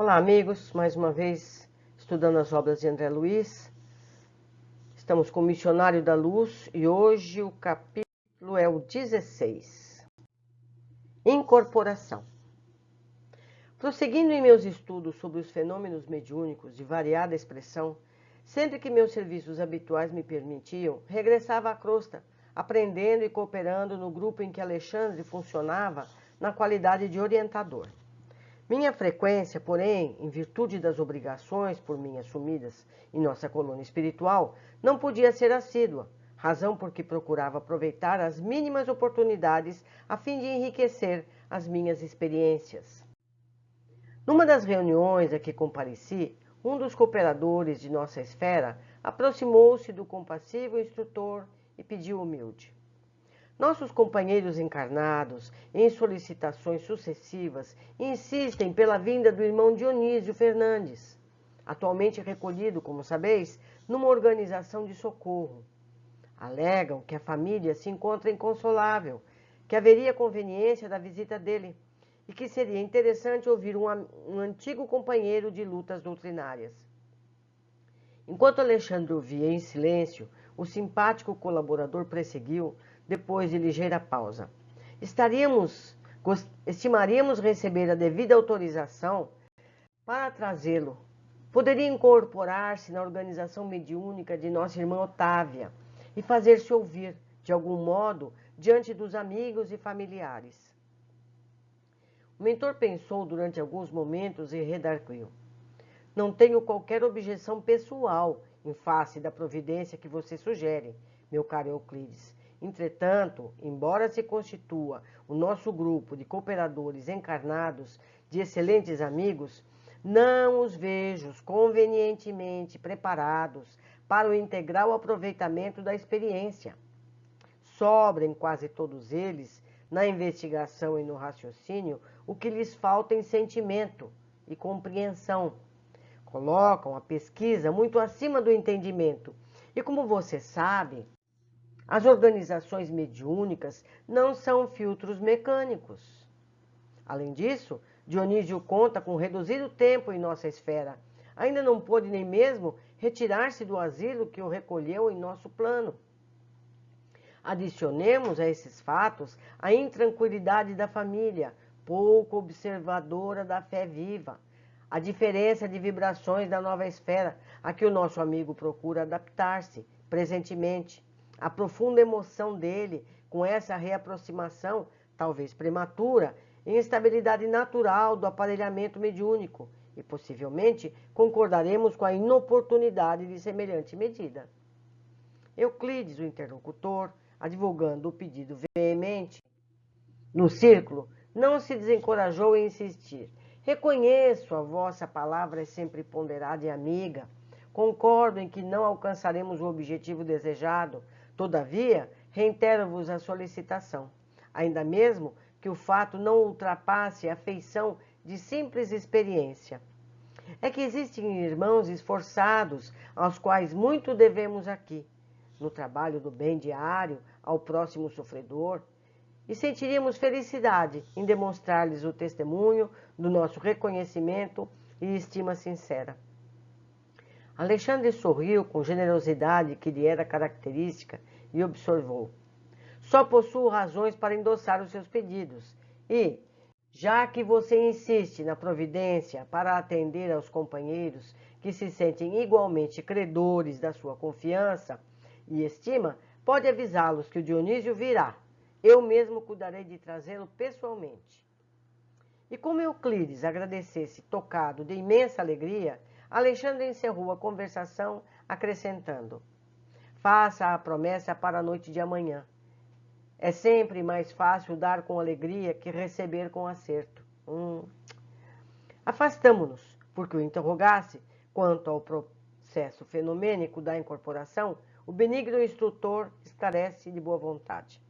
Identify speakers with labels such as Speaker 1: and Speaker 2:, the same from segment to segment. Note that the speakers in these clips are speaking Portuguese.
Speaker 1: Olá, amigos, mais uma vez estudando as obras de André Luiz. Estamos com o Missionário da Luz e hoje o capítulo é o 16. Incorporação. Prosseguindo em meus estudos sobre os fenômenos mediúnicos de variada expressão, sempre que meus serviços habituais me permitiam, regressava à crosta, aprendendo e cooperando no grupo em que Alexandre funcionava na qualidade de orientador. Minha frequência, porém, em virtude das obrigações por mim assumidas em nossa colônia espiritual, não podia ser assídua, razão por que procurava aproveitar as mínimas oportunidades a fim de enriquecer as minhas experiências. Numa das reuniões a que compareci, um dos cooperadores de nossa esfera aproximou-se do compassivo instrutor e pediu humilde: nossos companheiros encarnados, em solicitações sucessivas, insistem pela vinda do irmão Dionísio Fernandes, atualmente recolhido, como sabeis, numa organização de socorro. Alegam que a família se encontra inconsolável, que haveria conveniência da visita dele e que seria interessante ouvir um antigo companheiro de lutas doutrinárias. Enquanto Alexandre ouvia em silêncio, o simpático colaborador prosseguiu, depois de ligeira pausa: estimaríamos receber a devida autorização para trazê-lo. Poderia incorporar-se na organização mediúnica de nossa irmã Otávia e fazer-se ouvir, de algum modo, diante dos amigos e familiares. O mentor pensou durante alguns momentos e redarguiu: não tenho qualquer objeção pessoal em face da providência que você sugere, meu caro Euclides. Entretanto, embora se constitua o nosso grupo de cooperadores encarnados de excelentes amigos, não os vejo convenientemente preparados para o integral aproveitamento da experiência. Sobra em quase todos eles, na investigação e no raciocínio, o que lhes falta em sentimento e compreensão. Colocam a pesquisa muito acima do entendimento. E como você sabe, as organizações mediúnicas não são filtros mecânicos. Além disso, Dionísio conta com reduzido tempo em nossa esfera. Ainda não pôde nem mesmo retirar-se do asilo que o recolheu em nosso plano. Adicionemos a esses fatos a intranquilidade da família, pouco observadora da fé viva, a diferença de vibrações da nova esfera a que o nosso amigo procura adaptar-se presentemente, a profunda emoção dele com essa reaproximação, talvez prematura, instabilidade natural do aparelhamento mediúnico, e possivelmente concordaremos com a inoportunidade de semelhante medida. Euclides, o interlocutor, advogando o pedido veemente no círculo, não se desencorajou em insistir. Reconheço a vossa palavra é sempre ponderada e amiga. Concordo em que não alcançaremos o objetivo desejado. Todavia, reitero-vos a solicitação, ainda mesmo que o fato não ultrapasse a feição de simples experiência. É que existem irmãos esforçados, aos quais muito devemos aqui, no trabalho do bem diário ao próximo sofredor, e sentiríamos felicidade em demonstrar-lhes o testemunho do nosso reconhecimento e estima sincera. Alexandre sorriu com generosidade que lhe era característica e observou: só possuo razões para endossar os seus pedidos e, já que você insiste na providência para atender aos companheiros que se sentem igualmente credores da sua confiança e estima, pode avisá-los que o Dionísio virá. Eu mesmo cuidarei de trazê-lo pessoalmente. E como Euclides agradecesse, tocado de imensa alegria, Alexandre encerrou a conversação acrescentando: faça a promessa para a noite de amanhã. É sempre mais fácil dar com alegria que receber com acerto. Afastamo-nos, porque o interrogasse quanto ao processo fenomênico da incorporação. O benigno instrutor esclarece de boa vontade.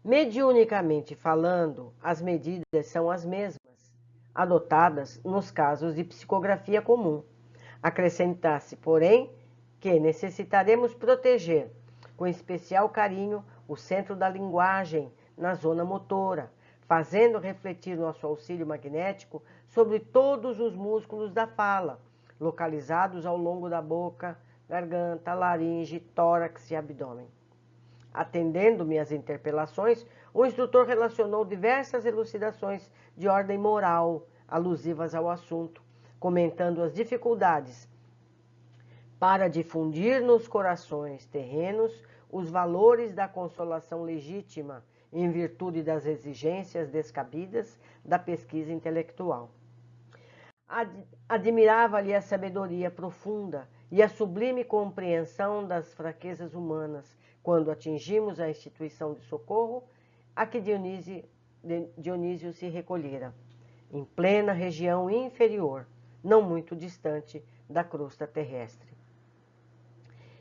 Speaker 1: Mediunicamente falando, as medidas são as mesmas, adotadas nos casos de psicografia comum. Acrescentasse, porém, que necessitaremos proteger, com especial carinho, o centro da linguagem na zona motora, fazendo refletir nosso auxílio magnético sobre todos os músculos da fala, localizados ao longo da boca, garganta, laringe, tórax e abdômen. Atendendo-me às interpelações, o instrutor relacionou diversas elucidações de ordem moral alusivas ao assunto, comentando as dificuldades para difundir nos corações terrenos os valores da consolação legítima em virtude das exigências descabidas da pesquisa intelectual. Admirava-lhe a sabedoria profunda e a sublime compreensão das fraquezas humanas quando atingimos a instituição de socorro a que Dionísio se recolhera, em plena região inferior, não muito distante da crosta terrestre.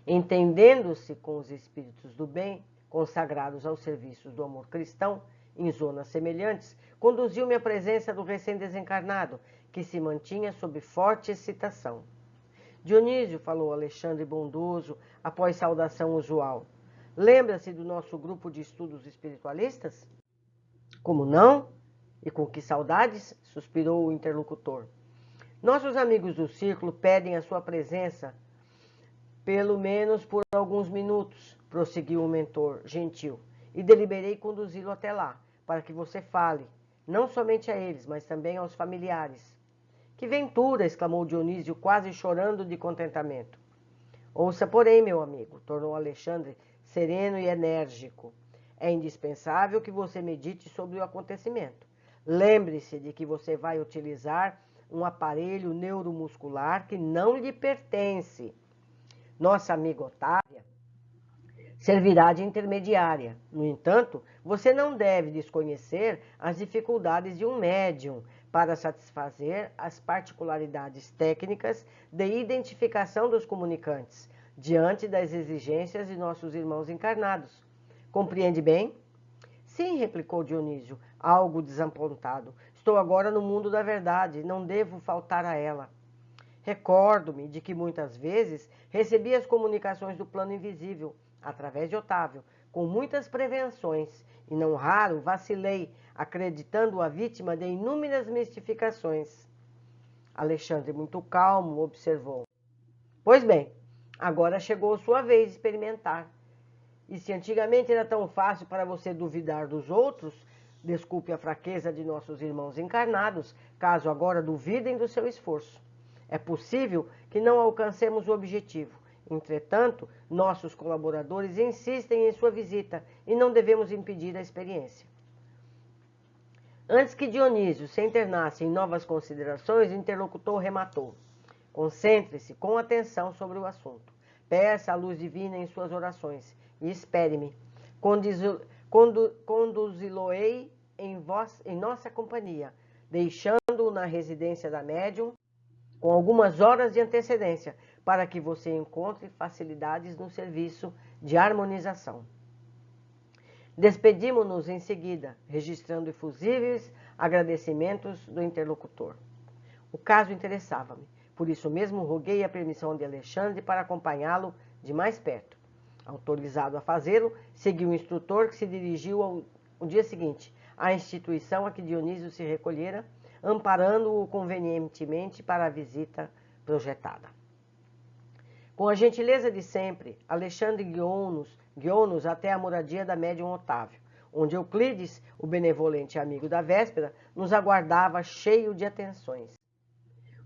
Speaker 1: Entendendo-se com os espíritos do bem, consagrados aos serviços do amor cristão, em zonas semelhantes, conduziu-me à presença do recém-desencarnado, que se mantinha sob forte excitação. Dionísio, falou Alexandre bondoso, após saudação usual, lembra-se do nosso grupo de estudos espiritualistas? Como não? E com que saudades? Suspirou o interlocutor. Nossos amigos do círculo pedem a sua presença, pelo menos por alguns minutos, prosseguiu o mentor gentil, e deliberei conduzi-lo até lá, para que você fale, não somente a eles, mas também aos familiares. Que ventura! Exclamou Dionísio, quase chorando de contentamento. Ouça, porém, meu amigo, tornou Alexandre, sereno e enérgico. É indispensável que você medite sobre o acontecimento. Lembre-se de que você vai utilizar um aparelho neuromuscular que não lhe pertence. Nossa amiga Otávia servirá de intermediária. No entanto, você não deve desconhecer as dificuldades de um médium para satisfazer as particularidades técnicas de identificação dos comunicantes, diante das exigências de nossos irmãos encarnados. Compreende bem? Sim, replicou Dionísio, algo desapontado. Estou agora no mundo da verdade, não devo faltar a ela. Recordo-me de que muitas vezes recebi as comunicações do plano invisível, através de Otávio, com muitas prevenções, e não raro vacilei, acreditando-a vítima de inúmeras mistificações. Alexandre, muito calmo, observou. Pois bem, agora chegou sua vez de experimentar. E se antigamente era tão fácil para você duvidar dos outros, desculpe a fraqueza de nossos irmãos encarnados, caso agora duvidem do seu esforço. É possível que não alcancemos o objetivo. Entretanto, nossos colaboradores insistem em sua visita e não devemos impedir a experiência. Antes que Dionísio se internasse em novas considerações, o interlocutor rematou. Concentre-se com atenção sobre o assunto. Peça a luz divina em suas orações e espere-me. Conduzi-lo-ei em nossa companhia, deixando-o na residência da médium com algumas horas de antecedência, para que você encontre facilidades no serviço de harmonização. Despedimos-nos em seguida, registrando efusíveis agradecimentos do interlocutor. O caso interessava-me, por isso mesmo roguei a permissão de Alexandre para acompanhá-lo de mais perto. Autorizado a fazê-lo, seguiu o instrutor que se dirigiu ao dia seguinte à instituição a que Dionísio se recolhera, amparando-o convenientemente para a visita projetada. Com a gentileza de sempre, Alexandre guiou-nos até a moradia da médium Otávio, onde Euclides, o benevolente amigo da véspera, nos aguardava cheio de atenções.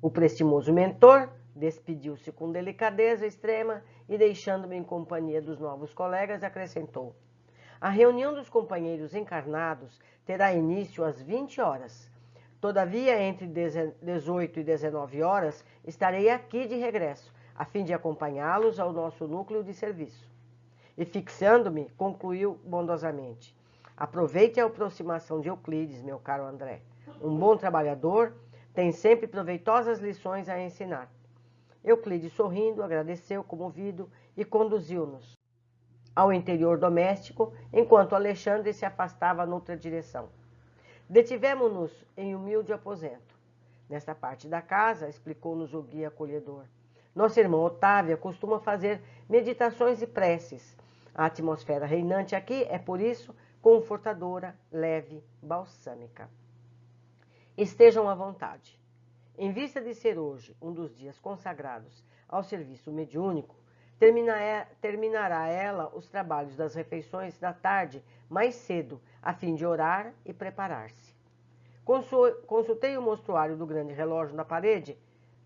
Speaker 1: O prestimoso mentor despediu-se com delicadeza extrema e, deixando-me em companhia dos novos colegas, acrescentou: a reunião dos companheiros encarnados terá início às 20 horas. Todavia, entre 18 e 19 horas, estarei aqui de regresso, a fim de acompanhá-los ao nosso núcleo de serviço. E fixando-me, concluiu bondosamente: aproveite a aproximação de Euclides, meu caro André. Um bom trabalhador tem sempre proveitosas lições a ensinar. Euclides, sorrindo, agradeceu, comovido, e conduziu-nos ao interior doméstico, enquanto Alexandre se afastava noutra direção. Detivemo-nos em humilde aposento. Nesta parte da casa, explicou-nos o guia acolhedor, nossa irmã Otávia costuma fazer meditações e preces. A atmosfera reinante aqui é, por isso, confortadora, leve, balsâmica. Estejam à vontade. Em vista de ser hoje um dos dias consagrados ao serviço mediúnico, terminará ela os trabalhos das refeições da tarde mais cedo, a fim de orar e preparar-se. Consultei o mostruário do grande relógio na parede,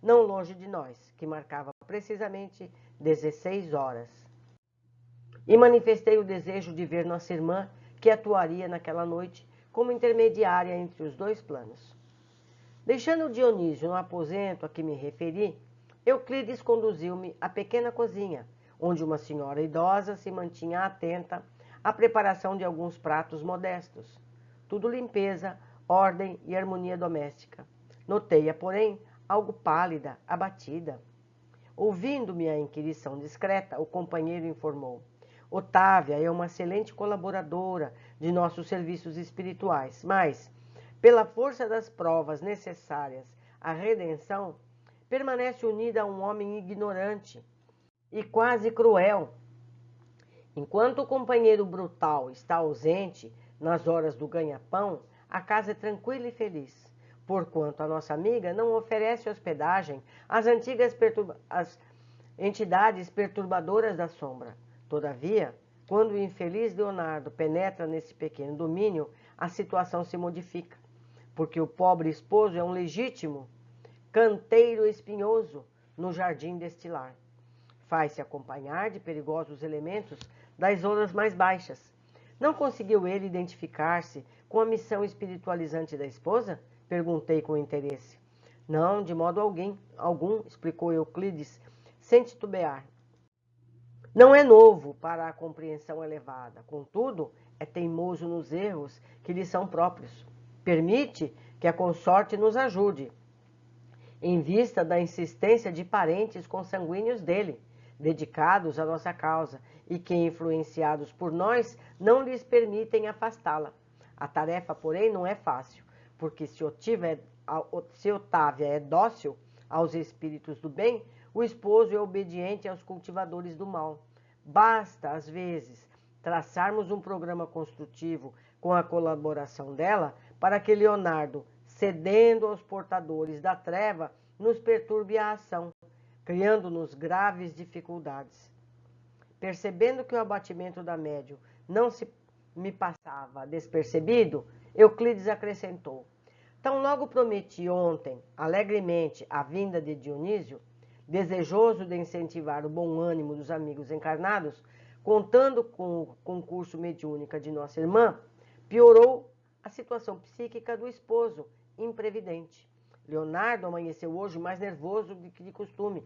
Speaker 1: não longe de nós, que marcava precisamente 16 horas. E manifestei o desejo de ver nossa irmã, que atuaria naquela noite como intermediária entre os dois planos. Deixando Dionísio no aposento a que me referi, Euclides conduziu-me à pequena cozinha, onde uma senhora idosa se mantinha atenta à preparação de alguns pratos modestos. Tudo limpeza, ordem e harmonia doméstica. Notei-a, porém, algo pálida, abatida. Ouvindo minha inquirição discreta, o companheiro informou: Otávia é uma excelente colaboradora de nossos serviços espirituais, mas, pela força das provas necessárias à redenção, permanece unida a um homem ignorante e quase cruel. Enquanto o companheiro brutal está ausente nas horas do ganha-pão, a casa é tranquila e feliz, porquanto a nossa amiga não oferece hospedagem às às entidades perturbadoras da sombra. Todavia, quando o infeliz Leonardo penetra nesse pequeno domínio, a situação se modifica, porque o pobre esposo é um legítimo canteiro espinhoso no jardim deste lar. Faz-se acompanhar de perigosos elementos das zonas mais baixas. Não conseguiu ele identificar-se com a missão espiritualizante da esposa? Perguntei com interesse. Não, de modo algum, explicou Euclides, sem titubear. Não é novo para a compreensão elevada, contudo, é teimoso nos erros que lhe são próprios. Permite que a consorte nos ajude, em vista da insistência de parentes consanguíneos dele, dedicados à nossa causa, e que, influenciados por nós, não lhes permitem afastá-la. A tarefa, porém, não é fácil, porque se Otávia é dócil aos espíritos do bem, o esposo é obediente aos cultivadores do mal. Basta, às vezes, traçarmos um programa construtivo com a colaboração dela para que Leonardo, cedendo aos portadores da treva, nos perturbe a ação, criando-nos graves dificuldades. Percebendo que o abatimento da médium não se me passava despercebido, Euclides acrescentou: Tão logo prometi ontem, alegremente, a vinda de Dionísio, desejoso de incentivar o bom ânimo dos amigos encarnados, contando com o concurso mediúnico de nossa irmã, piorou a situação psíquica do esposo, imprevidente. Leonardo amanheceu hoje mais nervoso do que de costume.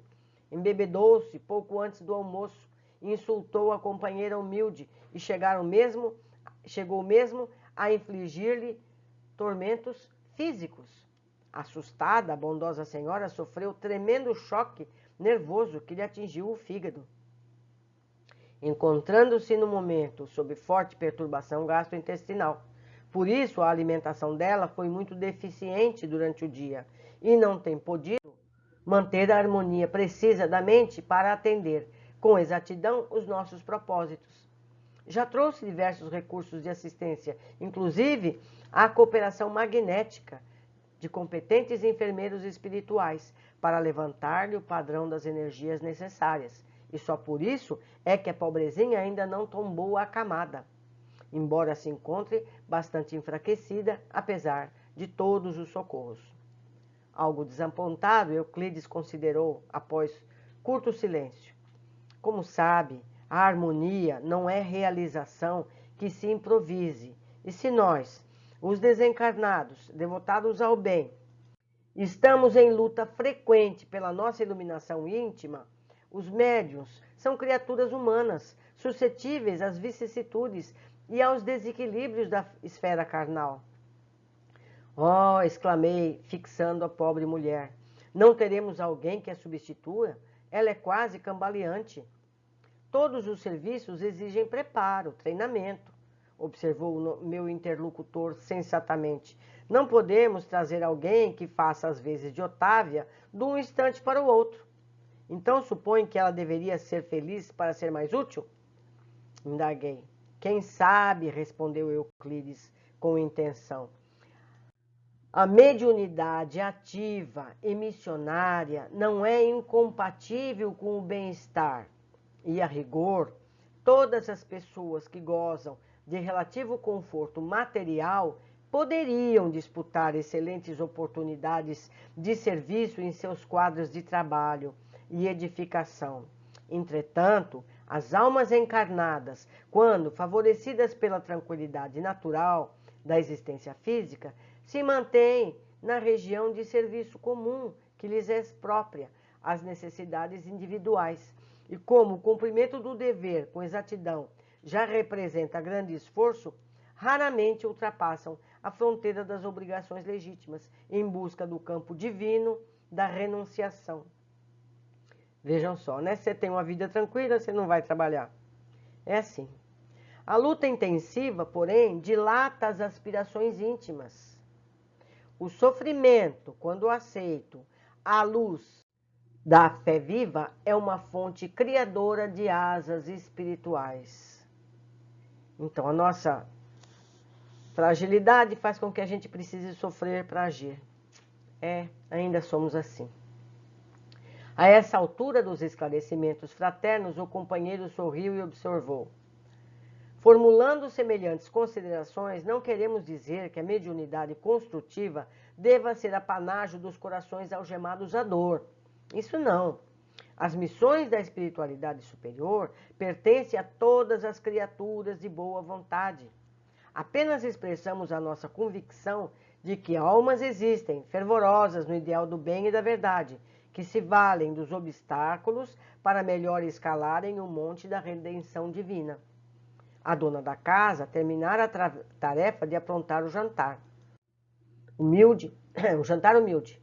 Speaker 1: Embebedou-se pouco antes do almoço, insultou a companheira humilde e chegou mesmo a infligir-lhe tormentos físicos. Assustada, a bondosa senhora sofreu tremendo choque nervoso que lhe atingiu o fígado. Encontrando-se no momento sob forte perturbação gastrointestinal. Por isso, a alimentação dela foi muito deficiente durante o dia e não tem podido manter a harmonia precisa da mente para atender com exatidão os nossos propósitos. Já trouxe diversos recursos de assistência, inclusive a cooperação magnética de competentes enfermeiros espirituais para levantar-lhe o padrão das energias necessárias. E só por isso é que a pobrezinha ainda não tombou a camada, embora se encontre bastante enfraquecida, apesar de todos os socorros. Algo desapontado, Euclides considerou, após curto silêncio. Como sabe, a harmonia não é realização que se improvise, e se nós, os desencarnados, devotados ao bem, estamos em luta frequente pela nossa iluminação íntima, os médiuns são criaturas humanas, suscetíveis às vicissitudes e aos desequilíbrios da esfera carnal. Oh, exclamei, fixando a pobre mulher, não teremos alguém que a substitua? Ela é quase cambaleante. Todos os serviços exigem preparo, treinamento, observou o meu interlocutor sensatamente. Não podemos trazer alguém que faça as vezes de Otávia de um instante para o outro. Então supõe que ela deveria ser feliz para ser mais útil? Indaguei. Quem sabe, respondeu Euclides com intenção. A mediunidade ativa e missionária não é incompatível com o bem-estar. E, a rigor, todas as pessoas que gozam de relativo conforto material poderiam disputar excelentes oportunidades de serviço em seus quadros de trabalho e edificação. Entretanto, as almas encarnadas, quando favorecidas pela tranquilidade natural da existência física, se mantêm na região de serviço comum que lhes é própria, às necessidades individuais. E como o cumprimento do dever com exatidão já representa grande esforço, raramente ultrapassam a fronteira das obrigações legítimas em busca do campo divino da renunciação. Vejam só, né? Você tem uma vida tranquila, você não vai trabalhar. É assim. A luta intensiva, porém, dilata as aspirações íntimas. O sofrimento, quando aceito à luz da fé viva, é uma fonte criadora de asas espirituais. Então, a nossa fragilidade faz com que a gente precise sofrer para agir. Ainda somos assim. A essa altura dos esclarecimentos fraternos, o companheiro sorriu e observou. Formulando semelhantes considerações, não queremos dizer que a mediunidade construtiva deva ser apanágio dos corações algemados à dor. Isso não. As missões da espiritualidade superior pertencem a todas as criaturas de boa vontade. Apenas expressamos a nossa convicção de que almas existem, fervorosas no ideal do bem e da verdade, que se valem dos obstáculos para melhor escalarem o monte da redenção divina. A dona da casa terminara a tarefa de aprontar o jantar. Um jantar humilde.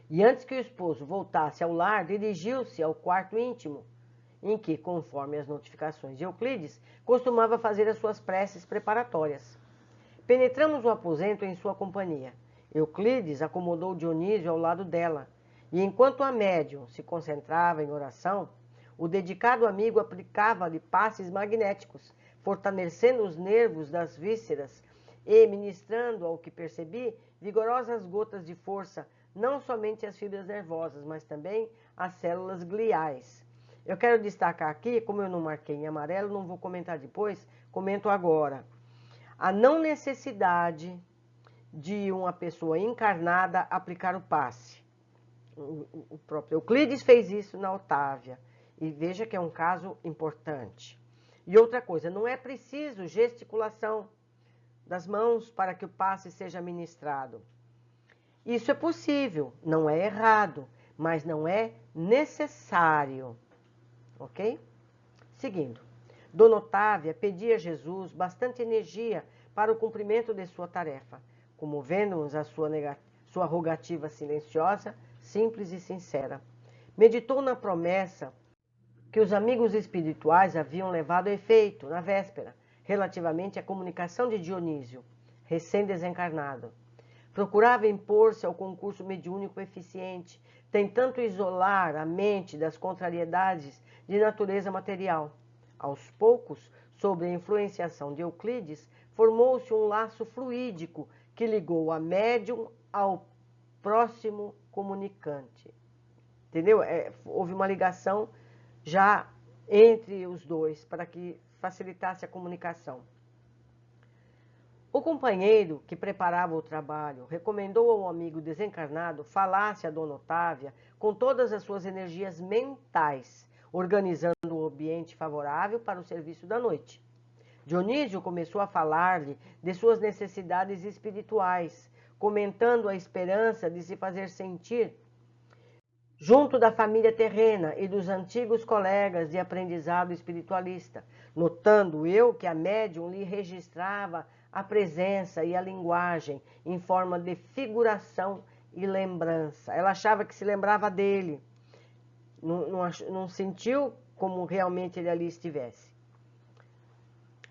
Speaker 1: E antes que o esposo voltasse ao lar, dirigiu-se ao quarto íntimo, em que, conforme as notificações de Euclides, costumava fazer as suas preces preparatórias. Penetramos o aposento em sua companhia. Euclides acomodou Dionísio ao lado dela, e enquanto a médium se concentrava em oração, o dedicado amigo aplicava-lhe passes magnéticos, fortalecendo os nervos das vísceras e ministrando, ao que percebi, vigorosas gotas de força, não somente às fibras nervosas, mas também às células gliais. Eu quero destacar aqui, como eu não marquei em amarelo, não vou comentar depois, comento agora. A não necessidade de uma pessoa encarnada aplicar o passe. O próprio Euclides fez isso na Otávia. E veja que é um caso importante. E outra coisa, não é preciso gesticulação das mãos para que o passe seja ministrado. Isso é possível, não é errado, mas não é necessário. Ok? Seguindo. Dona Otávia pedia a Jesus bastante energia para o cumprimento de sua tarefa, comovendo-nos a sua rogativa silenciosa, simples e sincera. Meditou na promessa que os amigos espirituais haviam levado a efeito na véspera, relativamente à comunicação de Dionísio, recém-desencarnado. Procurava impor-se ao concurso mediúnico eficiente, tentando isolar a mente das contrariedades de natureza material. Aos poucos, sob a influenciação de Euclides, formou-se um laço fluídico que ligou a médium ao próximo comunicante. Entendeu? Houve uma ligação já entre os dois, para que facilitasse a comunicação. O companheiro que preparava o trabalho recomendou ao amigo desencarnado falasse a Dona Otávia com todas as suas energias mentais, organizando um ambiente favorável para o serviço da noite. Dionísio começou a falar-lhe de suas necessidades espirituais, comentando a esperança de se fazer sentir junto da família terrena e dos antigos colegas de aprendizado espiritualista, notando eu que a médium lhe registrava a presença e a linguagem em forma de figuração e lembrança. Ela achava que se lembrava dele, não sentiu como realmente ele ali estivesse.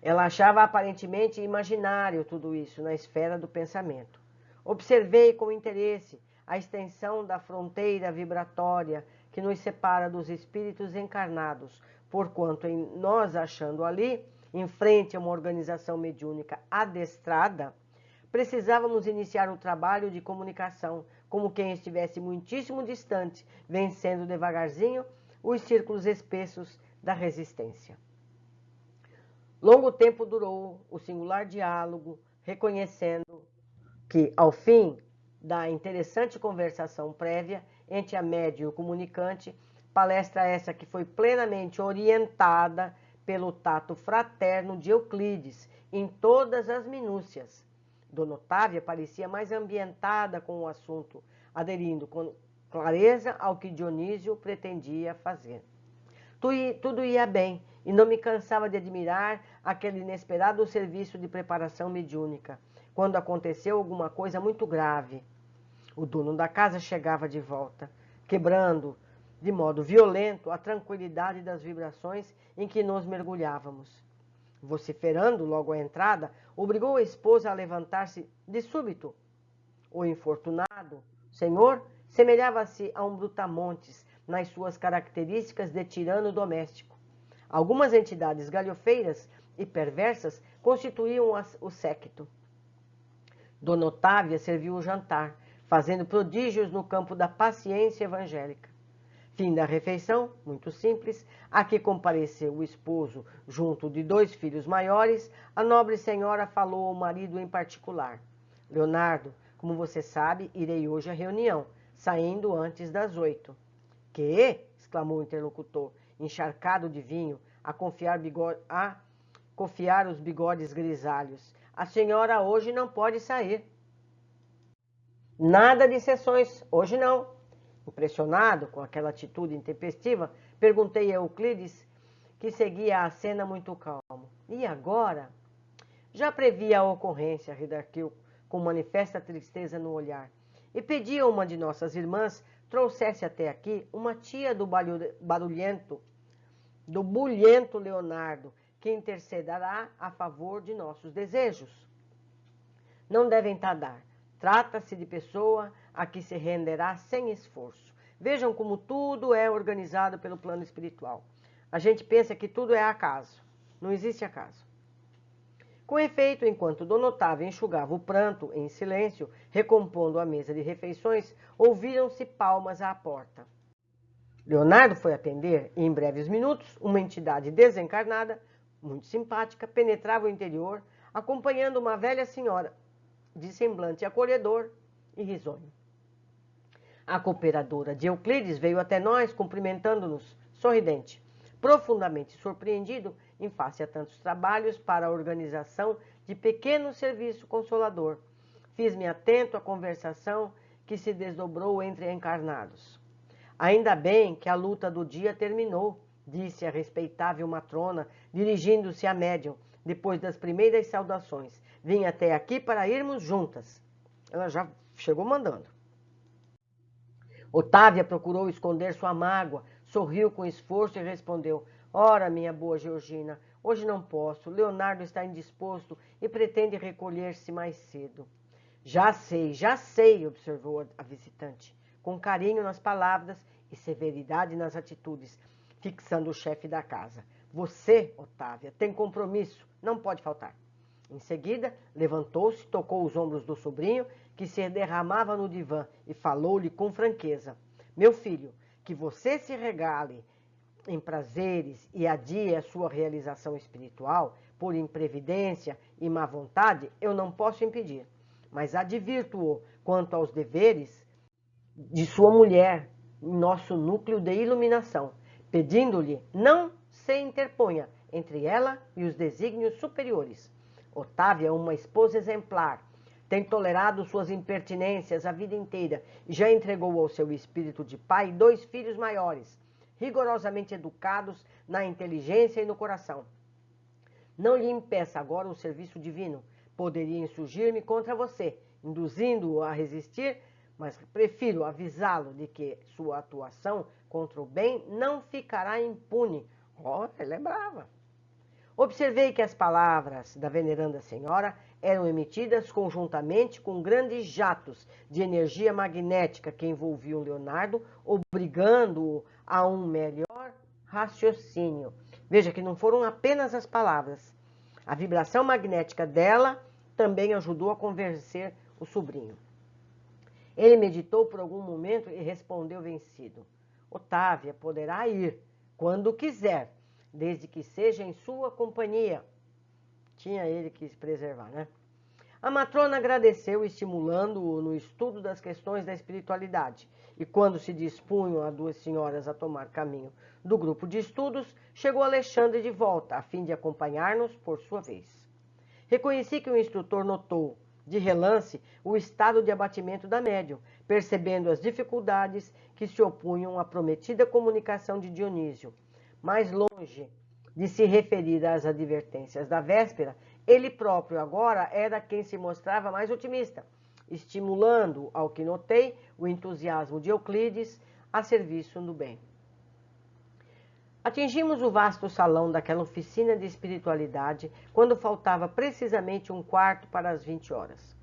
Speaker 1: Ela achava aparentemente imaginário tudo isso na esfera do pensamento. Observei com interesse a extensão da fronteira vibratória que nos separa dos espíritos encarnados, porquanto em nós achando ali em frente a uma organização mediúnica adestrada, precisávamos iniciar o trabalho de comunicação, como quem estivesse muitíssimo distante, vencendo devagarzinho os círculos espessos da resistência. Longo tempo durou o singular diálogo, reconhecendo que, ao fim da interessante conversação prévia entre a médium e o comunicante, palestra essa que foi plenamente orientada pelo tato fraterno de Euclides em todas as minúcias. Dona Otávia parecia mais ambientada com o assunto, aderindo com clareza ao que Dionísio pretendia fazer. Tudo ia bem, e não me cansava de admirar aquele inesperado serviço de preparação mediúnica, quando aconteceu alguma coisa muito grave. O dono da casa chegava de volta, quebrando, de modo violento, a tranquilidade das vibrações em que nos mergulhávamos. Vociferando logo à entrada, obrigou a esposa a levantar-se de súbito. O infortunado senhor semelhava-se a um brutamontes nas suas características de tirano doméstico. Algumas entidades galhofeiras e perversas constituíam o séquito. Dona Otávia serviu o jantar, fazendo prodígios no campo da paciência evangélica. Fim da refeição, muito simples, a que compareceu o esposo junto de 2 filhos maiores, a nobre senhora falou ao marido em particular. Leonardo, como você sabe, irei hoje à reunião, saindo antes das 8. Que? Exclamou o interlocutor, encharcado de vinho, a confiar os bigodes grisalhos. A senhora hoje não pode sair. Nada de sessões, hoje não. Impressionado com aquela atitude intempestiva, perguntei a Euclides, que seguia a cena muito calmo. E agora? Já previa a ocorrência, redarguiu, com manifesta tristeza no olhar, e pedi a uma de nossas irmãs trouxesse até aqui uma tia do bulhento Leonardo, que intercederá a favor de nossos desejos. Não devem tardar. Trata-se de pessoa a que se renderá sem esforço. Vejam como tudo é organizado pelo plano espiritual. A gente pensa que tudo é acaso. Não existe acaso. Com efeito, enquanto Dona Otávia enxugava o pranto em silêncio, recompondo a mesa de refeições, ouviram-se palmas à porta. Leonardo foi atender e, em breves minutos, uma entidade desencarnada, muito simpática, penetrava o interior, acompanhando uma velha senhora, de semblante acolhedor e risonho. A cooperadora de Euclides veio até nós, cumprimentando-nos, sorridente, profundamente surpreendido em face a tantos trabalhos para a organização de pequeno serviço consolador. Fiz-me atento à conversação que se desdobrou entre encarnados. Ainda bem que a luta do dia terminou, disse a respeitável matrona, dirigindo-se à médium, depois das primeiras saudações. Vim até aqui para irmos juntas. Ela já chegou mandando. Otávia procurou esconder sua mágoa, sorriu com esforço e respondeu: Ora, minha boa Georgina, hoje não posso. Leonardo está indisposto e pretende recolher-se mais cedo. Já sei, observou a visitante, com carinho nas palavras e severidade nas atitudes, fixando o chefe da casa. Você, Otávia, tem compromisso, não pode faltar. Em seguida, levantou-se, tocou os ombros do sobrinho, que se derramava no divã, e falou-lhe com franqueza. Meu filho, que você se regale em prazeres e adie a sua realização espiritual, por imprevidência e má vontade, eu não posso impedir. Mas advirto-o quanto aos deveres de sua mulher em nosso núcleo de iluminação, pedindo-lhe não se interponha entre ela e os desígnios superiores. Otávia é uma esposa exemplar, tem tolerado suas impertinências a vida inteira e já entregou ao seu espírito de pai 2 filhos maiores, rigorosamente educados na inteligência e no coração. Não lhe impeça agora o serviço divino. Poderia insurgir-me contra você, induzindo-o a resistir, mas prefiro avisá-lo de que sua atuação contra o bem não ficará impune. Ela é brava. Observei que as palavras da veneranda senhora eram emitidas conjuntamente com grandes jatos de energia magnética que envolviam Leonardo, obrigando-o a um melhor raciocínio. Veja que não foram apenas as palavras. A vibração magnética dela também ajudou a convencer o sobrinho. Ele meditou por algum momento e respondeu vencido: Otávia poderá ir quando quiser, desde que seja em sua companhia. Tinha ele que se preservar, né? A matrona agradeceu, estimulando-o no estudo das questões da espiritualidade. E quando se dispunham as duas senhoras a tomar caminho do grupo de estudos, chegou Alexandre de volta, a fim de acompanhar-nos por sua vez. Reconheci que o instrutor notou, de relance, o estado de abatimento da médium, percebendo as dificuldades que se opunham à prometida comunicação de Dionísio. Mais longe de se referir às advertências da véspera, ele próprio agora era quem se mostrava mais otimista, estimulando, ao que notei, o entusiasmo de Euclides a serviço do bem. Atingimos o vasto salão daquela oficina de espiritualidade quando faltava precisamente um quarto para as 20 horas.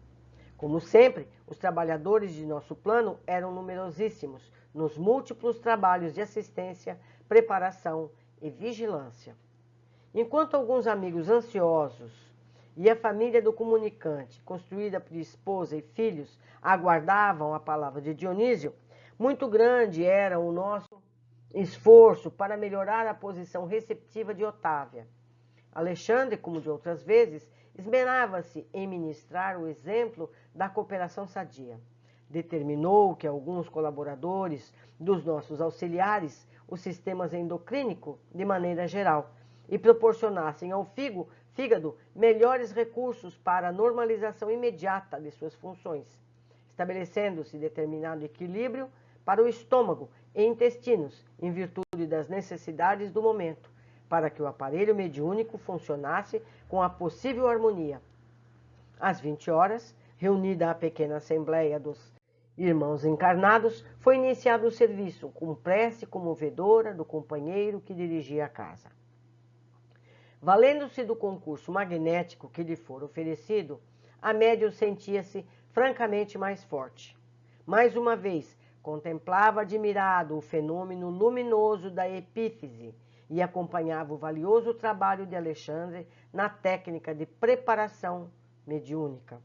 Speaker 1: Como sempre, os trabalhadores de nosso plano eram numerosíssimos nos múltiplos trabalhos de assistência, preparação e vigilância. Enquanto alguns amigos ansiosos e a família do comunicante, construída por esposa e filhos, aguardavam a palavra de Dionísio, muito grande era o nosso esforço para melhorar a posição receptiva de Otávia. Alexandre, como de outras vezes, esmerava-se em ministrar o exemplo da cooperação sadia. Determinou que alguns colaboradores dos nossos auxiliares, os sistemas endocrínico de maneira geral, e proporcionassem ao fígado melhores recursos para a normalização imediata de suas funções, estabelecendo-se determinado equilíbrio para o estômago e intestinos, em virtude das necessidades do momento, para que o aparelho mediúnico funcionasse com a possível harmonia. Às 20 horas, reunida a pequena assembleia dos irmãos encarnados, foi iniciado o serviço, com prece comovedora do companheiro que dirigia a casa. Valendo-se do concurso magnético que lhe fora oferecido, a médium sentia-se francamente mais forte. Mais uma vez, contemplava admirado o fenômeno luminoso da epífise e acompanhava o valioso trabalho de Alexandre na técnica de preparação mediúnica.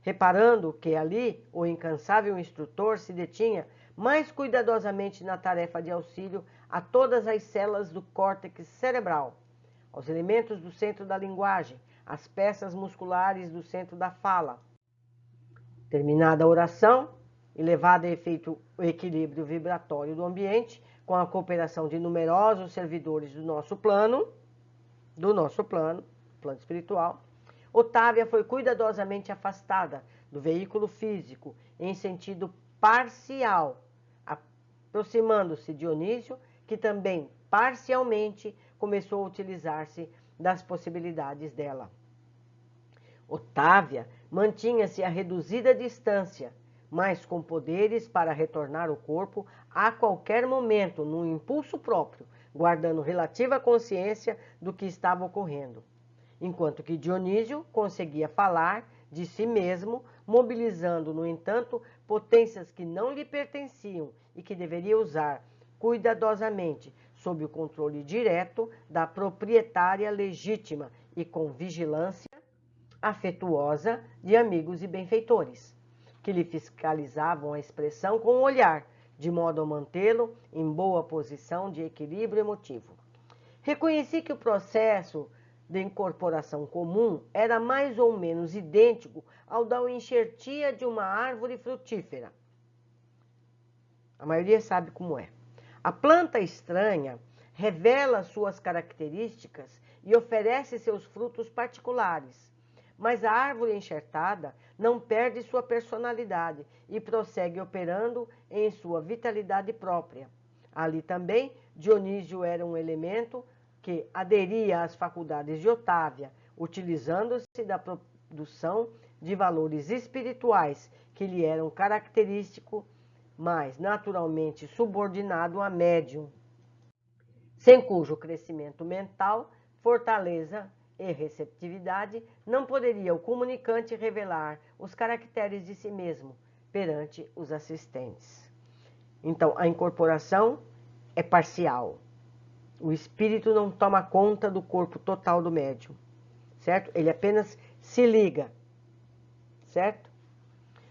Speaker 1: Reparando que ali o incansável instrutor se detinha mais cuidadosamente na tarefa de auxílio a todas as células do córtex cerebral, aos elementos do centro da linguagem, às peças musculares do centro da fala. Terminada a oração e levada a efeito o equilíbrio vibratório do ambiente, com a cooperação de numerosos servidores do nosso plano espiritual, Otávia foi cuidadosamente afastada do veículo físico em sentido parcial, aproximando-se Dionísio, que também parcialmente começou a utilizar-se das possibilidades dela. Otávia mantinha-se a reduzida distância, mas com poderes para retornar o corpo a qualquer momento, num impulso próprio, guardando relativa consciência do que estava ocorrendo. Enquanto que Dionísio conseguia falar de si mesmo, mobilizando, no entanto, potências que não lhe pertenciam e que deveria usar cuidadosamente, sob o controle direto da proprietária legítima e com vigilância afetuosa de amigos e benfeitores, que lhe fiscalizavam a expressão com o olhar, de modo a mantê-lo em boa posição de equilíbrio emotivo. Reconheci que o processo de incorporação comum era mais ou menos idêntico ao da enxertia de uma árvore frutífera. A maioria sabe como é. A planta estranha revela suas características e oferece seus frutos particulares, mas a árvore enxertada não perde sua personalidade e prossegue operando em sua vitalidade própria. Ali também, Dionísio era um elemento que aderia às faculdades de Otávia, utilizando-se da produção de valores espirituais que lhe eram característicos, mas naturalmente subordinado a médium, sem cujo crescimento mental, fortaleza e receptividade não poderia o comunicante revelar os caracteres de si mesmo perante os assistentes. Então, a incorporação é parcial. O espírito não toma conta do corpo total do médium. certo? Ele apenas se liga, certo?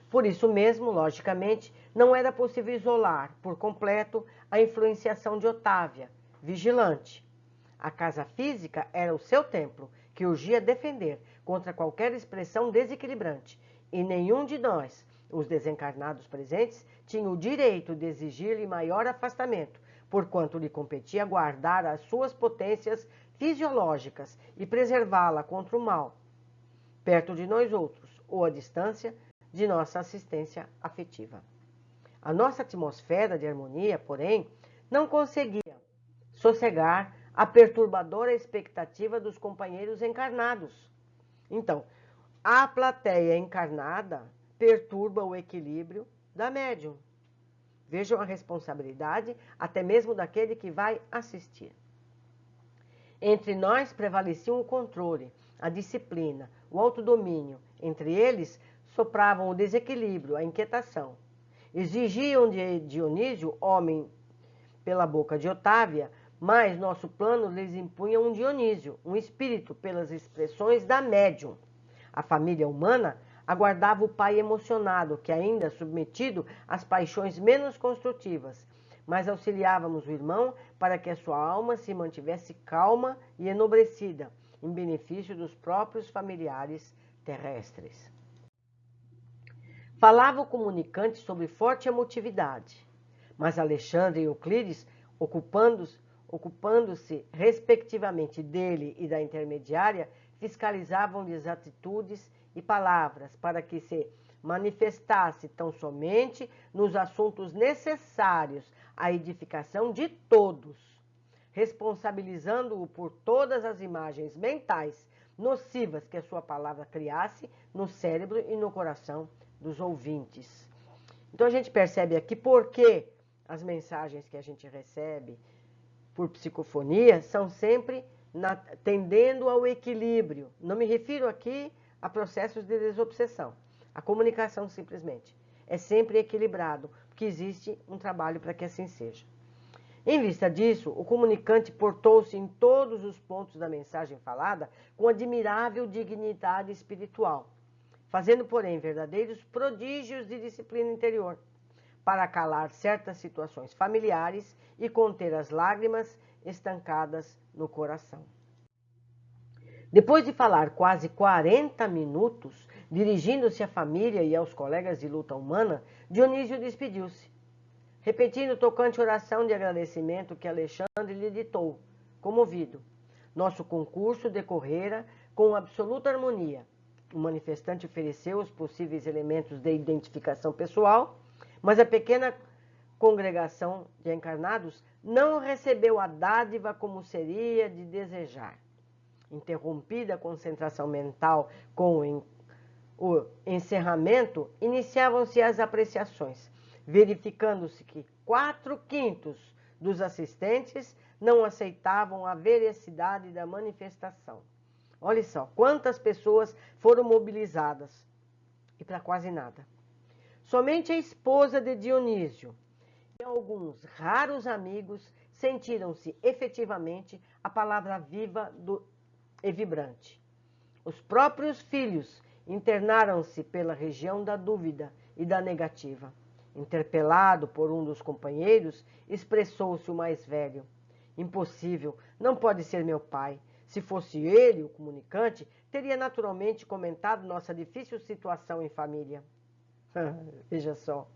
Speaker 1: Por isso mesmo, logicamente, não era possível isolar por completo a influenciação de Otávia, vigilante. A casa física era o seu templo, que urgia defender contra qualquer expressão desequilibrante, e nenhum de nós, os desencarnados presentes, tinha o direito de exigir-lhe maior afastamento, porquanto lhe competia guardar as suas potências fisiológicas e preservá-la contra o mal, perto de nós outros, ou à distância de nossa assistência afetiva. A nossa atmosfera de harmonia, porém, não conseguia sossegar a perturbadora expectativa dos companheiros encarnados. Então, a plateia encarnada perturba o equilíbrio da médium. Vejam a responsabilidade até mesmo daquele que vai assistir. Entre nós prevaleciam o controle, a disciplina, o autodomínio. Entre eles sopravam o desequilíbrio, a inquietação. Exigiam de Dionísio, homem pela boca de Otávia, mas nosso plano lhes impunha um Dionísio, um espírito pelas expressões da médium. A família humana aguardava o pai emocionado, que ainda submetido às paixões menos construtivas, mas auxiliávamos o irmão para que a sua alma se mantivesse calma e enobrecida, em benefício dos próprios familiares terrestres. Falava o comunicante sobre forte emotividade, mas Alexandre e Euclides, ocupando-se respectivamente dele e da intermediária, fiscalizavam-lhes atitudes e palavras para que se manifestasse tão somente nos assuntos necessários à edificação de todos, responsabilizando-o por todas as imagens mentais nocivas que a sua palavra criasse no cérebro e no coração dos ouvintes. Então a gente percebe aqui por que as mensagens que a gente recebe por psicofonia são sempre tendendo ao equilíbrio. Não me refiro aqui a processos de desobsessão. A comunicação simplesmente é sempre equilibrado, porque existe um trabalho para que assim seja. Em vista disso, o comunicante portou-se em todos os pontos da mensagem falada com admirável dignidade espiritual, fazendo, porém, verdadeiros prodígios de disciplina interior, para calar certas situações familiares e conter as lágrimas estancadas no coração. Depois de falar quase 40 minutos, dirigindo-se à família e aos colegas de luta humana, Dionísio despediu-se, repetindo tocante oração de agradecimento que Alexandre lhe ditou, comovido. Nosso concurso decorrera com absoluta harmonia. O manifestante ofereceu os possíveis elementos de identificação pessoal, mas a pequena congregação de encarnados não recebeu a dádiva como seria de desejar. Interrompida a concentração mental com o encerramento, iniciavam-se as apreciações, verificando-se que 4/5 dos assistentes não aceitavam a veracidade da manifestação. Olha só, quantas pessoas foram mobilizadas e para quase nada. Somente a esposa de Dionísio e alguns raros amigos sentiram-se efetivamente a palavra viva e vibrante. Os próprios filhos internaram-se pela região da dúvida e da negativa. Interpelado por um dos companheiros, expressou-se o mais velho. Impossível, não pode ser meu pai. Se fosse ele, o comunicante, teria naturalmente comentado nossa difícil situação em família. Veja só.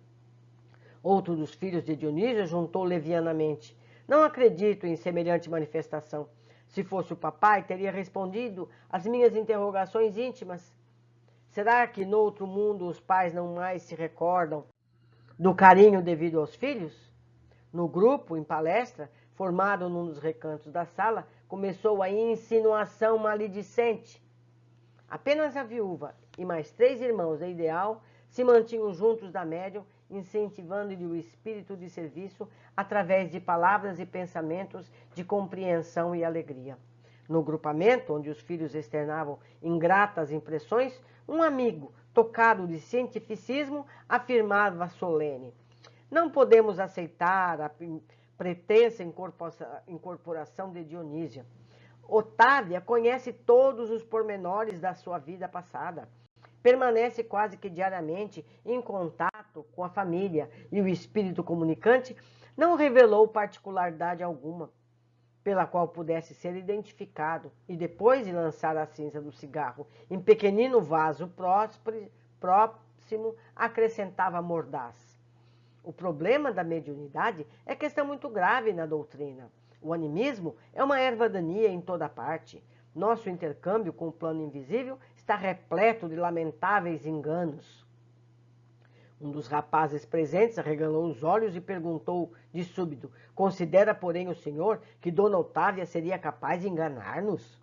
Speaker 1: Outro dos filhos de Dionísio juntou levianamente. Não acredito em semelhante manifestação. Se fosse o papai, teria respondido às minhas interrogações íntimas. Será que no outro mundo os pais não mais se recordam do carinho devido aos filhos? No grupo, em palestra, formado num dos recantos da sala, começou a insinuação maledicente. Apenas a viúva e mais 3 irmãos da Ideal se mantinham juntos da médium, incentivando-lhe o espírito de serviço através de palavras e pensamentos de compreensão e alegria. No grupamento, onde os filhos externavam ingratas impressões, um amigo, tocado de cientificismo, afirmava solene: não podemos aceitar a pretensa incorporação de Dionísio. Otávia conhece todos os pormenores da sua vida passada. Permanece quase que diariamente em contato com a família e o espírito comunicante não revelou particularidade alguma pela qual pudesse ser identificado e depois de lançar a cinza do cigarro em pequenino vaso próximo, acrescentava mordaz. O problema da mediunidade é questão muito grave na doutrina. O animismo é uma erva daninha em toda parte. Nosso intercâmbio com o plano invisível está repleto de lamentáveis enganos. Um dos rapazes presentes arregalou os olhos e perguntou de súbito: considera, porém, o senhor que Dona Otávia seria capaz de enganar-nos?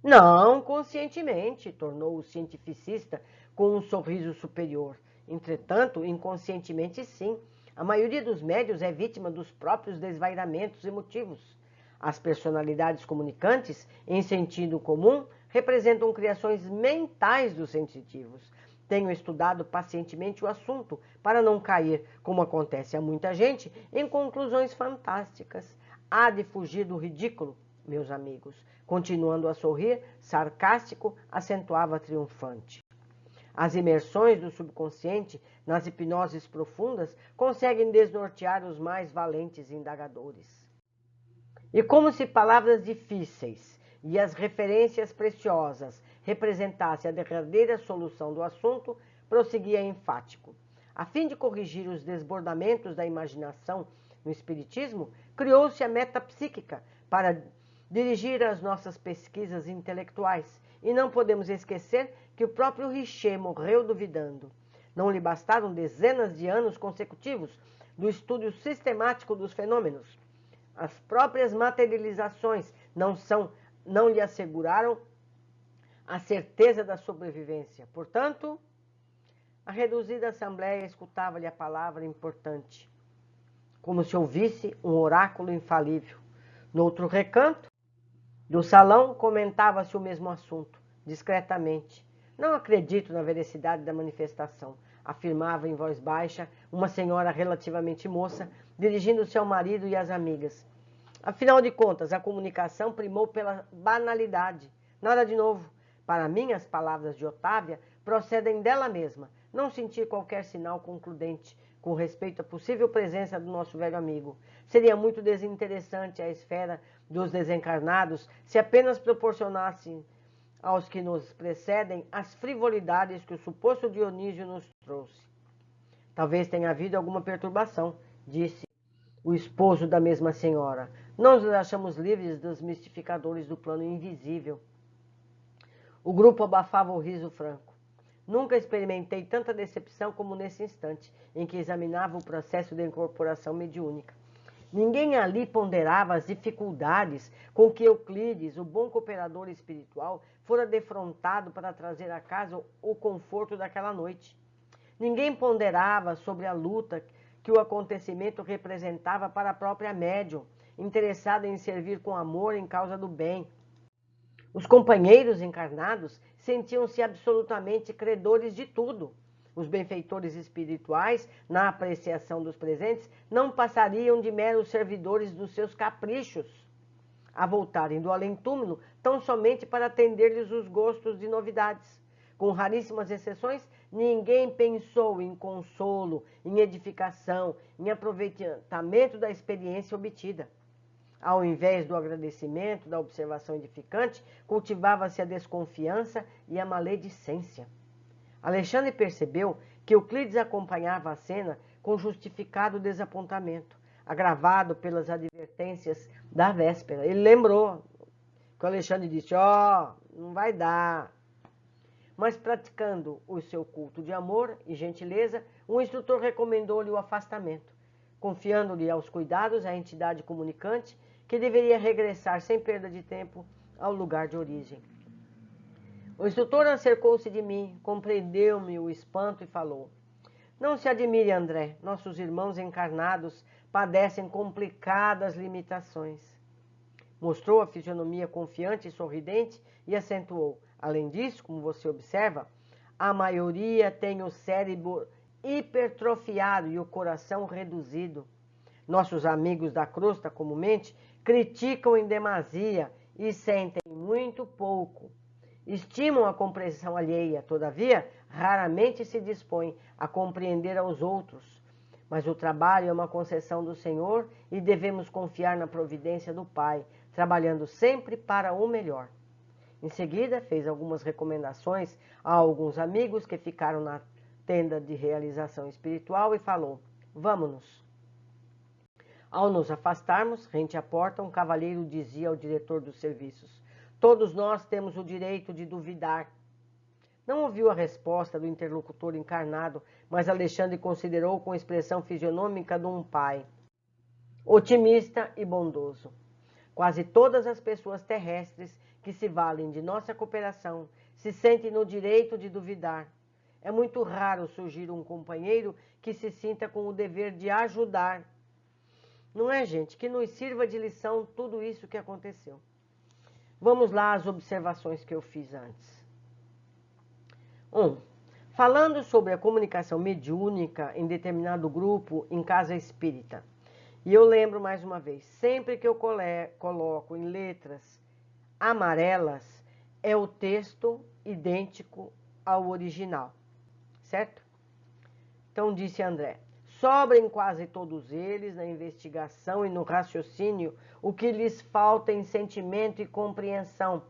Speaker 1: Não conscientemente, tornou o cientificista com um sorriso superior. Entretanto, inconscientemente sim. A maioria dos médiuns é vítima dos próprios desvairamentos emotivos. As personalidades comunicantes, em sentido comum, representam criações mentais dos sensitivos. Tenho estudado pacientemente o assunto para não cair, como acontece a muita gente, em conclusões fantásticas. Há de fugir do ridículo, meus amigos. Continuando a sorrir, sarcástico, acentuava triunfante. As imersões do subconsciente nas hipnoses profundas conseguem desnortear os mais valentes indagadores. E como se palavras difíceis e as referências preciosas representassem a derradeira solução do assunto, prosseguia enfático. A fim de corrigir os desbordamentos da imaginação no espiritismo, criou-se a metapsíquica para dirigir as nossas pesquisas intelectuais. E não podemos esquecer que o próprio Richer morreu duvidando. Não lhe bastaram dezenas de anos consecutivos do estudo sistemático dos fenômenos. As próprias materializações não lhe asseguraram a certeza da sobrevivência. Portanto, a reduzida assembleia escutava-lhe a palavra importante, como se ouvisse um oráculo infalível. No outro recanto do salão, comentava-se o mesmo assunto, discretamente. Não acredito na veracidade da manifestação, afirmava em voz baixa uma senhora relativamente moça, dirigindo-se ao marido e às amigas. Afinal de contas, a comunicação primou pela banalidade. Nada de novo. Para mim, as palavras de Otávia procedem dela mesma. Não senti qualquer sinal concludente com respeito à possível presença do nosso velho amigo. Seria muito desinteressante a esfera dos desencarnados se apenas proporcionassem aos que nos precedem as frivolidades que o suposto Dionísio nos trouxe. Talvez tenha havido alguma perturbação, disse o esposo da mesma senhora. Não nos achamos livres dos mistificadores do plano invisível. O grupo abafava o riso franco. Nunca experimentei tanta decepção como nesse instante em que examinava o processo de incorporação mediúnica. Ninguém ali ponderava as dificuldades com que Euclides, o bom cooperador espiritual, fora defrontado para trazer a casa o conforto daquela noite. Ninguém ponderava sobre a luta que o acontecimento representava para a própria médium, interessada em servir com amor em causa do bem. Os companheiros encarnados sentiam-se absolutamente credores de tudo. Os benfeitores espirituais, na apreciação dos presentes, não passariam de meros servidores dos seus caprichos, a voltarem do além-túmulo tão somente para atender-lhes os gostos de novidades. Com raríssimas exceções, ninguém pensou em consolo, em edificação, em aproveitamento da experiência obtida. Ao invés do agradecimento, da observação edificante, cultivava-se a desconfiança e a maledicência. Alexandre percebeu que Euclides acompanhava a cena com justificado desapontamento, agravado pelas advertências da véspera. Ele lembrou que o Alexandre disse: não vai dar. Mas praticando o seu culto de amor e gentileza, o instrutor recomendou-lhe o afastamento, confiando-lhe aos cuidados a entidade comunicante que deveria regressar sem perda de tempo ao lugar de origem. O instrutor acercou-se de mim, compreendeu-me o espanto e falou: não se admire, André, nossos irmãos encarnados padecem complicadas limitações. Mostrou a fisionomia confiante e sorridente e acentuou: além disso, como você observa, a maioria tem o cérebro hipertrofiado e o coração reduzido. Nossos amigos da crosta, comumente, criticam em demasia e sentem muito pouco. Estimam a compreensão alheia, todavia, raramente se dispõem a compreender aos outros. Mas o trabalho é uma concessão do Senhor e devemos confiar na providência do Pai, trabalhando sempre para o melhor. Em seguida, fez algumas recomendações a alguns amigos que ficaram na tenda de realização espiritual e falou: vamos-nos. Ao nos afastarmos, rente à porta, um cavalheiro dizia ao diretor dos serviços: todos nós temos o direito de duvidar. Não ouviu a resposta do interlocutor encarnado, mas Alexandre considerou com expressão fisionômica de um pai, otimista e bondoso. Quase todas as pessoas terrestres que se valem de nossa cooperação se sentem no direito de duvidar. É muito raro surgir um companheiro que se sinta com o dever de ajudar. Não é, gente? Que nos sirva de lição tudo isso que aconteceu. Vamos lá às observações que eu fiz antes. 1. Falando sobre a comunicação mediúnica em determinado grupo em casa espírita. E eu lembro mais uma vez, sempre que eu coloco em letras amarelas, é o texto idêntico ao original, certo? Então disse André: sobra em quase todos eles, na investigação e no raciocínio, o que lhes falta em sentimento e compreensão.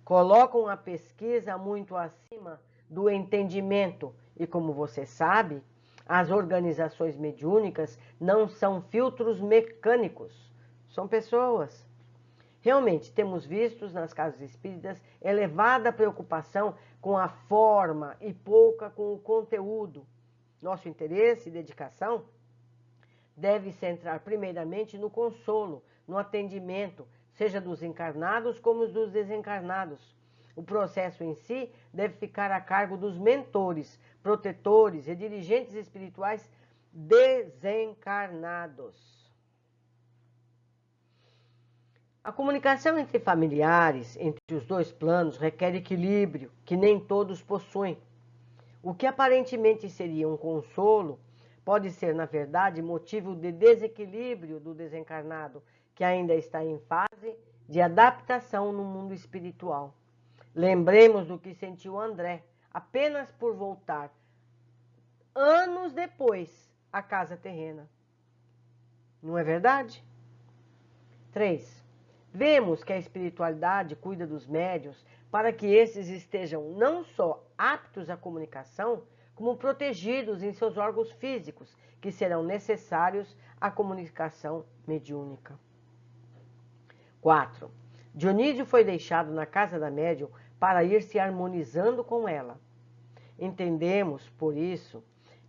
Speaker 1: Colocam a pesquisa muito acima do entendimento e, como você sabe, as organizações mediúnicas não são filtros mecânicos, são pessoas. Realmente, temos visto nas casas espíritas elevada preocupação com a forma e pouca com o conteúdo. Nosso interesse e dedicação deve centrar primeiramente no consolo, no atendimento, seja dos encarnados como dos desencarnados. O processo em si deve ficar a cargo dos mentores, protetores e dirigentes espirituais desencarnados. A comunicação entre familiares, entre os dois planos, requer equilíbrio, que nem todos possuem. O que aparentemente seria um consolo, pode ser, na verdade, motivo de desequilíbrio do desencarnado, que ainda está em fase de adaptação no mundo espiritual. Lembremos do que sentiu André, apenas por voltar, anos depois, à casa terrena. Não é verdade? 3. Vemos que a espiritualidade cuida dos médiuns para que esses estejam não só aptos à comunicação, como protegidos em seus órgãos físicos, que serão necessários à comunicação mediúnica. 4. Dionísio foi deixado na casa da médium para ir se harmonizando com ela. Entendemos, por isso,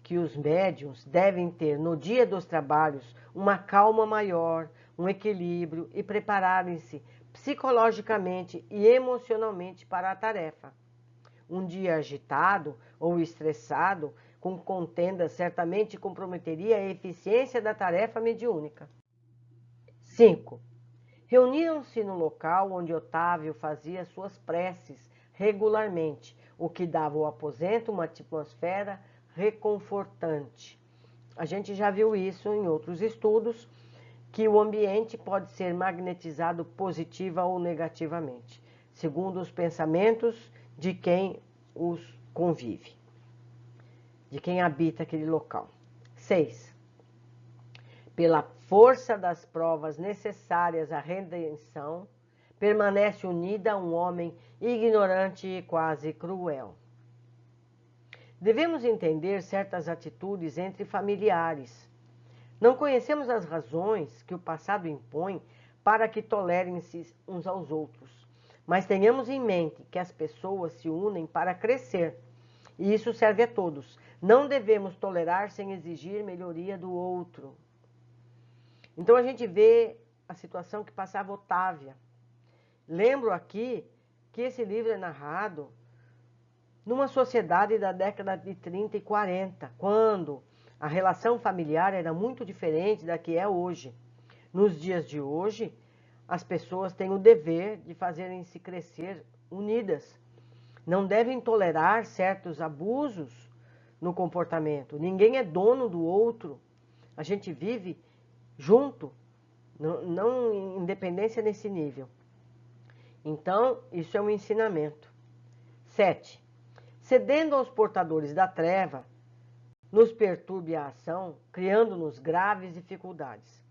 Speaker 1: que os médiuns devem ter, no dia dos trabalhos, uma calma maior, um equilíbrio e prepararem-se psicologicamente e emocionalmente para a tarefa. Um dia agitado ou estressado, com contenda, certamente comprometeria a eficiência da tarefa mediúnica. 5. Reuniram-se no local onde Otávio fazia suas preces regularmente, o que dava ao aposento uma atmosfera reconfortante. A gente já viu isso em outros estudos, que o ambiente pode ser magnetizado positiva ou negativamente, segundo os pensamentos de quem os convive, de quem habita aquele local. 6. Pela força das provas necessárias à redenção, permanece unida a um homem ignorante e quase cruel. Devemos entender certas atitudes entre familiares. Não conhecemos as razões que o passado impõe para que tolerem-se uns aos outros, mas tenhamos em mente que as pessoas se unem para crescer, e isso serve a todos. Não devemos tolerar sem exigir melhoria do outro. Então a gente vê a situação que passava Otávia. Lembro aqui que esse livro é narrado numa sociedade da década de 30 e 40, quando a relação familiar era muito diferente da que é hoje. Nos dias de hoje, as pessoas têm o dever de fazerem-se crescer unidas. Não devem tolerar certos abusos no comportamento. Ninguém é dono do outro. A gente vive junto, não em independência nesse nível. Então, isso é um ensinamento. 7. Cedendo aos portadores da treva, nos perturbe a ação, criando-nos graves dificuldades.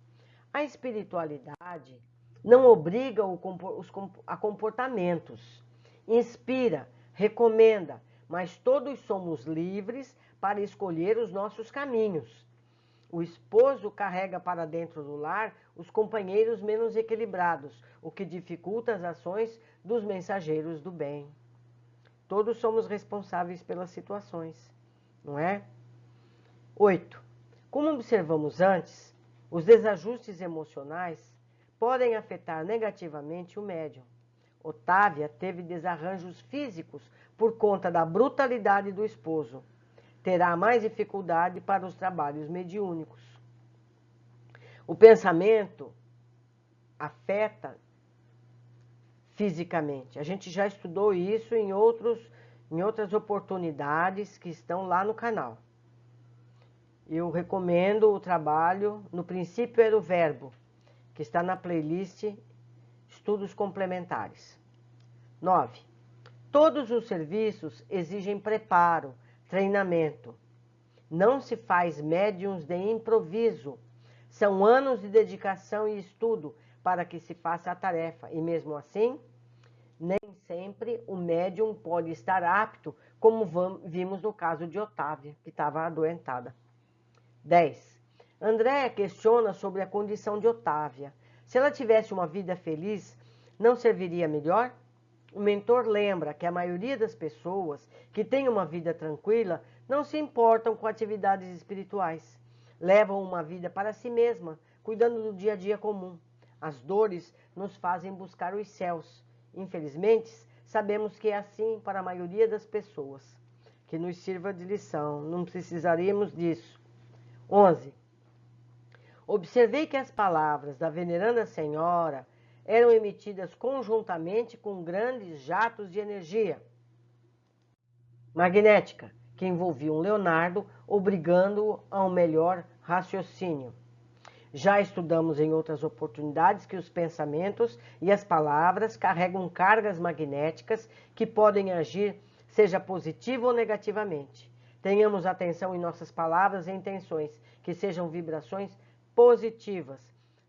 Speaker 1: A espiritualidade não obriga a comportamentos, inspira, recomenda, mas todos somos livres para escolher os nossos caminhos. O esposo carrega para dentro do lar os companheiros menos equilibrados, o que dificulta as ações dos mensageiros do bem. Todos somos responsáveis pelas situações, não é? 8. Como observamos antes, os desajustes emocionais podem afetar negativamente o médium. Otávia teve desarranjos físicos por conta da brutalidade do esposo. Terá mais dificuldade para os trabalhos mediúnicos. O pensamento afeta fisicamente. A gente já estudou isso em outras oportunidades que estão lá no canal. Eu recomendo o trabalho No Princípio Era o Verbo, que está na playlist Estudos Complementares. 9. Todos os serviços exigem preparo, treinamento. Não se faz médiuns de improviso. São anos de dedicação e estudo para que se faça a tarefa. E mesmo assim, nem sempre o médium pode estar apto, como vimos no caso de Otávia, que estava adoentada. 10. Andréa questiona sobre a condição de Otávia. Se ela tivesse uma vida feliz, não serviria melhor? O mentor lembra que a maioria das pessoas que tem uma vida tranquila não se importam com atividades espirituais. Levam uma vida para si mesma, cuidando do dia a dia comum. As dores nos fazem buscar os céus. Infelizmente, sabemos que é assim para a maioria das pessoas. Que nos sirva de lição, não precisaríamos disso. 11. Observei que as palavras da veneranda senhora eram emitidas conjuntamente com grandes jatos de energia magnética, que envolviam Leonardo, obrigando-o a um melhor raciocínio. Já estudamos em outras oportunidades que os pensamentos e as palavras carregam cargas magnéticas que podem agir, seja positivo ou negativamente. Tenhamos atenção em nossas palavras e intenções, que sejam vibrações positivas.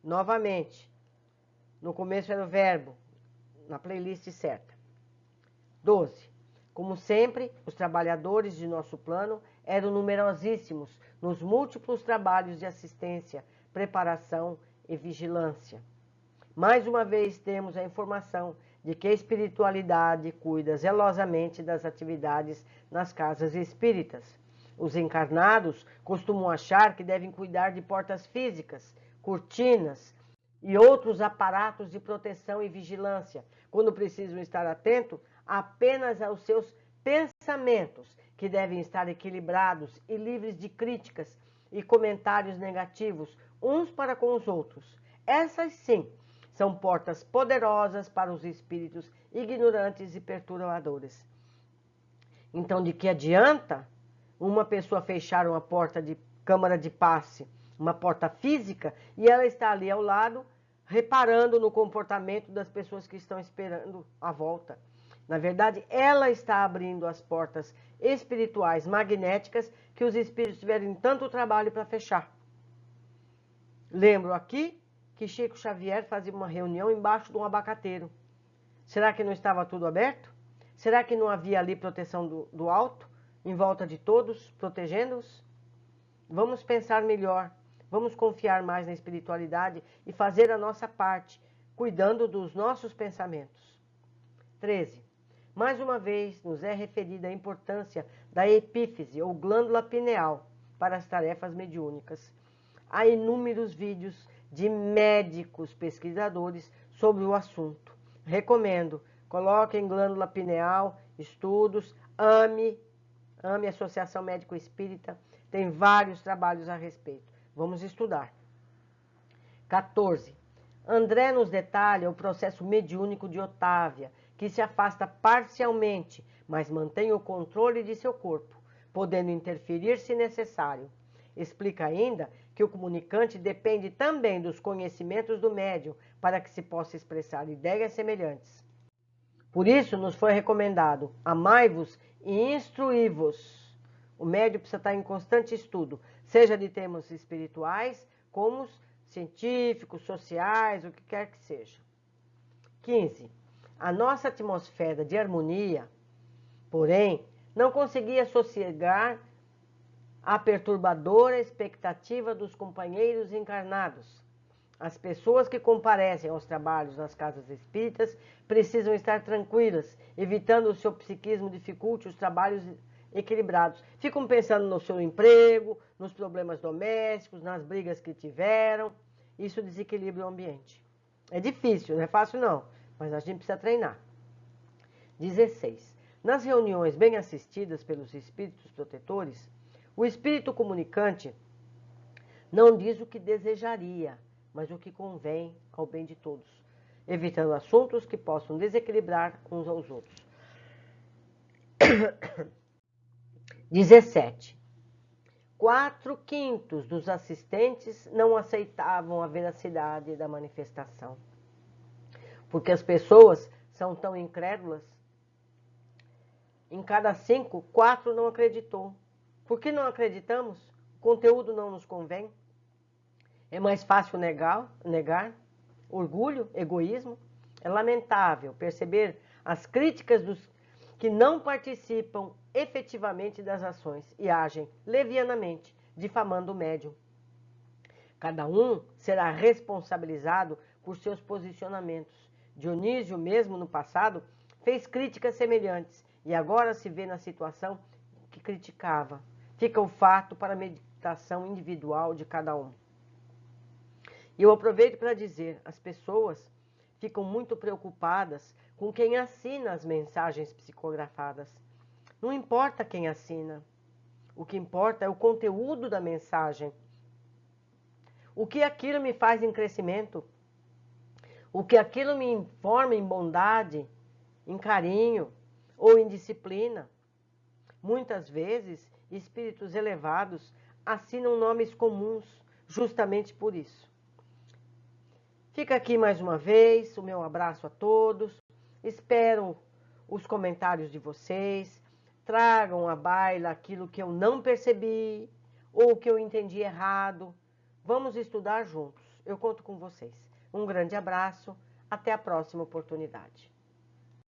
Speaker 1: Novamente, no começo era o verbo, na playlist certa. 12. Como sempre, os trabalhadores de nosso plano eram numerosíssimos nos múltiplos trabalhos de assistência, preparação e vigilância. Mais uma vez temos a informação de que a espiritualidade cuida zelosamente das atividades nas casas espíritas. Os encarnados costumam achar que devem cuidar de portas físicas, cortinas e outros aparatos de proteção e vigilância, quando precisam estar atentos apenas aos seus pensamentos, que devem estar equilibrados e livres de críticas e comentários negativos uns para com os outros. Essas sim são portas poderosas para os espíritos ignorantes e perturbadores. Então, de que adianta uma pessoa fechar uma porta de câmara de passe, uma porta física, e ela está ali ao lado, reparando no comportamento das pessoas que estão esperando a volta? Na verdade, ela está abrindo as portas espirituais magnéticas que os espíritos tiveram tanto trabalho para fechar. Lembro aqui que Chico Xavier fazia uma reunião embaixo de um abacateiro. Será que não estava tudo aberto? Será que não havia ali proteção do alto, em volta de todos, protegendo-os? Vamos pensar melhor, vamos confiar mais na espiritualidade e fazer a nossa parte, cuidando dos nossos pensamentos. 13. Mais uma vez, nos é referida a importância da epífise ou glândula pineal para as tarefas mediúnicas. Há inúmeros vídeos de médicos pesquisadores sobre o assunto. Recomendo, coloquem glândula pineal, estudos, AME, Associação Médico Espírita, tem vários trabalhos a respeito. Vamos estudar. 14. André nos detalha o processo mediúnico de Otávia, que se afasta parcialmente, mas mantém o controle de seu corpo, podendo interferir se necessário. Explica ainda que o comunicante depende também dos conhecimentos do médium para que se possa expressar ideias semelhantes. Por isso nos foi recomendado: amai-vos e instruí-vos. O médium precisa estar em constante estudo, seja de termos espirituais, como científicos, sociais, o que quer que seja. 15. A nossa atmosfera de harmonia, porém, não conseguia sossegar a perturbadora expectativa dos companheiros encarnados. As pessoas que comparecem aos trabalhos nas casas espíritas precisam estar tranquilas, evitando o seu psiquismo dificulte os trabalhos equilibrados. Ficam pensando no seu emprego, nos problemas domésticos, nas brigas que tiveram. Isso desequilibra o ambiente. É difícil, não é fácil não, mas a gente precisa treinar. 16. Nas reuniões bem assistidas pelos espíritos protetores, o espírito comunicante não diz o que desejaria, mas o que convém ao bem de todos, evitando assuntos que possam desequilibrar uns aos outros. 17. 4/5 dos assistentes não aceitavam a veracidade da manifestação, porque as pessoas são tão incrédulas. Em cada 5, 4 não acreditou. Por que não acreditamos? O conteúdo não nos convém. É mais fácil negar. Orgulho, egoísmo. É lamentável perceber as críticas dos que não participam efetivamente das ações e agem levianamente, difamando o médium. Cada um será responsabilizado por seus posicionamentos. Dionísio, mesmo no passado, fez críticas semelhantes e agora se vê na situação que criticava. Fica o fato para a meditação individual de cada um. E eu aproveito para dizer, as pessoas ficam muito preocupadas com quem assina as mensagens psicografadas. Não importa quem assina. O que importa é o conteúdo da mensagem. O que aquilo me faz em crescimento? O que aquilo me informa em bondade, em carinho ou em disciplina? Muitas vezes, espíritos elevados assinam nomes comuns justamente por isso. Fica aqui mais uma vez o meu abraço a todos. Espero os comentários de vocês. Tragam à baila aquilo que eu não percebi ou que eu entendi errado. Vamos estudar juntos. Eu conto com vocês. Um grande abraço. Até a próxima oportunidade.